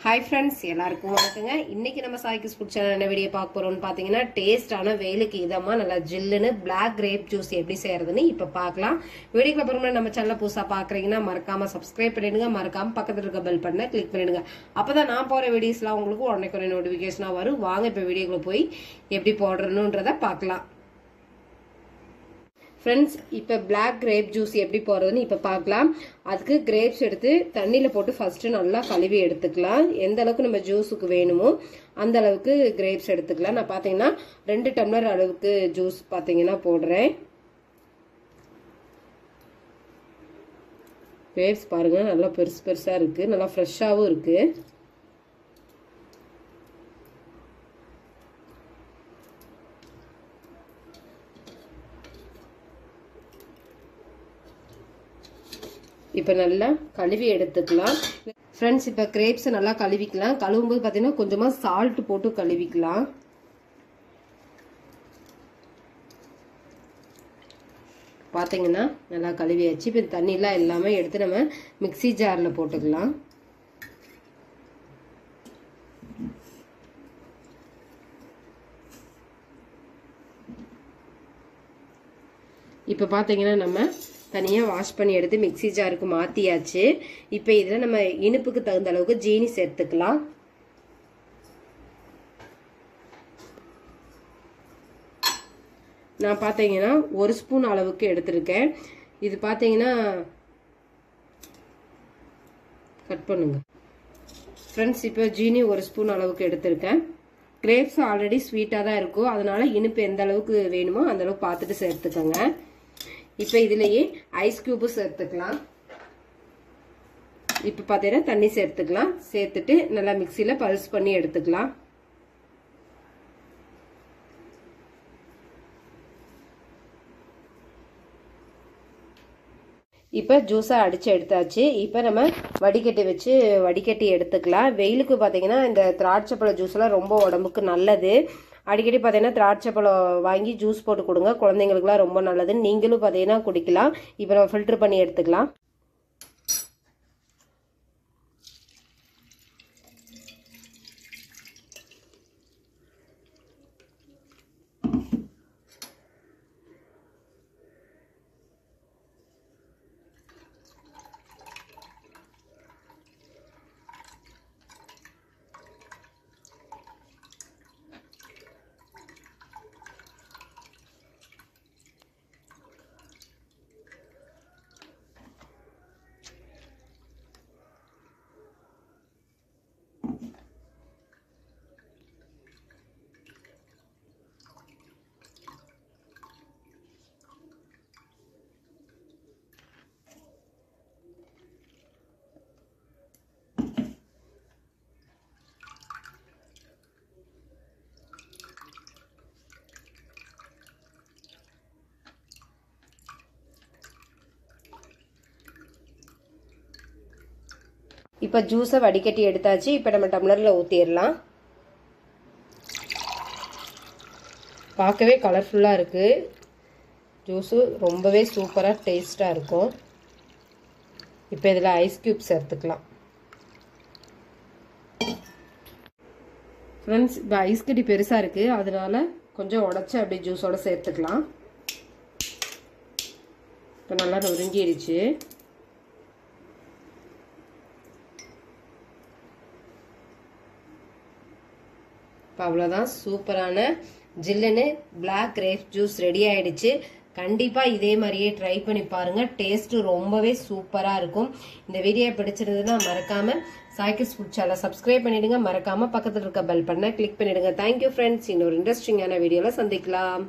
Hi friends, எல்லாருக்கும் வணக்கங்க. இன்னைக்கு நம்ம சாய்க்கிஸ் ஃபுட் சேனல் என்ன வீடியோ பார்க்க போறோம்னு பாத்தீங்கன்னா டேஸ்டான வெயிலுக்கு இதமா நல்லா ஜில்லுன்னு Black grape juice எப்படி செய்யறதுன்னு இப்ப பார்க்கலாம். வீடியோக்குள்ள போறோம்னா நம்ம சேனலை புதுசா பார்க்கறீங்கன்னா மறக்காம Subscribe பண்ணிடுங்க. மறக்காம பக்கத்துல இருக்க பெல் பட்டனை கிளிக் பண்ணிடுங்க. அப்பதான் நான் போற வீடியோஸ்லாம் உங்களுக்கு உடனே நோட்டிபிகேஷனா வரும். வாங்க இப்ப வீடியோக்குள்ள போய் எப்படி போடுறதுன்றத பார்க்கலாம். Friends, இப்போ black grape juice எப்படி போறதுன்னு இப்ப பார்க்கலாம். அதுக்கு grapes எடுத்து தண்ணில போட்டு ஃபர்ஸ்ட் நல்லா கழுவி எடுத்துக்கலாம். எந்த அளவுக்கு நம்ம ஜூஸ்க்கு வேணுமோ அந்த அளவுக்கு grapes எடுத்துக்கலாம். நான் பாத்தீங்கன்னா 2 டம்ளர் அளவுக்கு ஜூஸ் பாத்தீங்கன்னா போடுறேன். grapes பாருங்க நல்லா பெருசா இருக்கு. நல்லா ஃப்ரெஷ்ஷாவும் இருக்கு. இப்போ நல்லா கழுவி எடுத்துக்கலாம். फ्रेंड्स இப்போ grapes நல்லா கழுவிக்கலாம். கழுவும்போது பாத்தீங்கன்னா கொஞ்சமா salt போட்டு கழுவிக்கலாம். பாத்தீங்கன்னா நல்லா கழுவியாச்சு. இப்போ தண்ணிலாம் எல்லாமே எடுத்து நம்ம மிக்ஸி ஜார்ல போட்டுக்கலாம். இப்போ பாத்தீங்கன்னா நம்ம தனியா வாஷ் பண்ணி எடுத்து மிக்ஸி ஜாருக்கு மாத்தியாச்சு. இப்போ இதுல நம்ம இனிப்புக்கு தகுந்த அளவுக்கு ஜீனி சேர்த்துக்கலாம். நான் பாத்தீங்கன்னா 1 ஸ்பூன் அளவுக்கு எடுத்திருக்கேன். இது பாத்தீங்கன்னா கட் பண்ணுங்க. फ्रेंड्स இப்போ ஜீனி 1 ஸ்பூன் அளவுக்கு எடுத்திருக்கேன். கிரேப்ஸ் ஆல்ரெடி ஸ்வீட்டா தான் இருக்கும். அதனால இனிப்பு எந்த அளவுக்கு வேணுமோ அந்த அளவுக்கு பார்த்துட்டு சேர்த்துக்கோங்க. இப்போ இதுலயே ஐஸ் கியூப் சேர்த்துக்கலாம். இப்போ பாத்தீங்கன்னா தண்ணி சேர்த்துக்கலாம். சேர்த்துட்டு நல்லா மிக்ஸில பல்ஸ் பண்ணி எடுத்துக்கலாம். இப்போ ஜூஸா அடிச்சு எடுத்தாச்சு. இப்போ நம்ம வடிகட்டி வச்சு வடிகட்டி எடுத்துக்கலாம். வெயிலுக்கு பாத்தீங்கன்னா இந்த திராட்சைப்பழ ஜூஸ் எல்லாம் ரொம்ப உடம்புக்கு நல்லது. அடிக்கடி பாத்தீங்கன்னா திராட்சை பழம் வாங்கி ஜூஸ் போட்டு கொடுங்க. குழந்தைங்களுக்குலாம் ரொம்ப நல்லது. நீங்களும் பாத்தீங்கன்னா குடிக்கலாம். இப்போ நம்ம ஃபில்டர் பண்ணி எடுத்துக்கலாம். இப்போ ஜூஸை வடிகட்டி எடுத்தாச்சு. இப்போ நம்ம டம்ளர்ல ஊத்திடலாம். பார்க்கவே கலர்ஃபுல்லா இருக்கு. ஜூஸ் ரொம்பவே சூப்பரா டேஸ்டா இருக்கும். இப்போ இதுல ஐஸ் கியூப் சேர்த்துக்கலாம். फ्रेंड्स இப்போ ஐஸ் கட்டி பெருசா இருக்கு. அதனால கொஞ்சம் உடைச்சு அப்படியே ஜூஸோட சேர்த்துக்கலாம். இப்போ நல்லா நொறுங்கிடுச்சு. அவ்வளவுதான் சூப்பரான ஜில்லுன்னு Black grape juice ரெடி ஆயிடுச்சு. கண்டிப்பா இதே மாதிரியே ட்ரை பண்ணி பாருங்க. டேஸ்ட் ரொம்பவே சூப்பரா இருக்கும். இந்த வீடியோ பிடிச்சிருந்ததுன்னா மறக்காம சாய்க்கிஸ் ஃபுட் சேனலை சப்ஸ்கிரைப் பண்ணிடுங்க. மறக்காம பக்கத்துல இருக்க பெல் பட்டனை கிளிக் பண்ணிடுங்க. Thank you friends. இன்னொரு இன்ட்ரெஸ்டிங்கான வீடியோல சந்திக்கலாம்.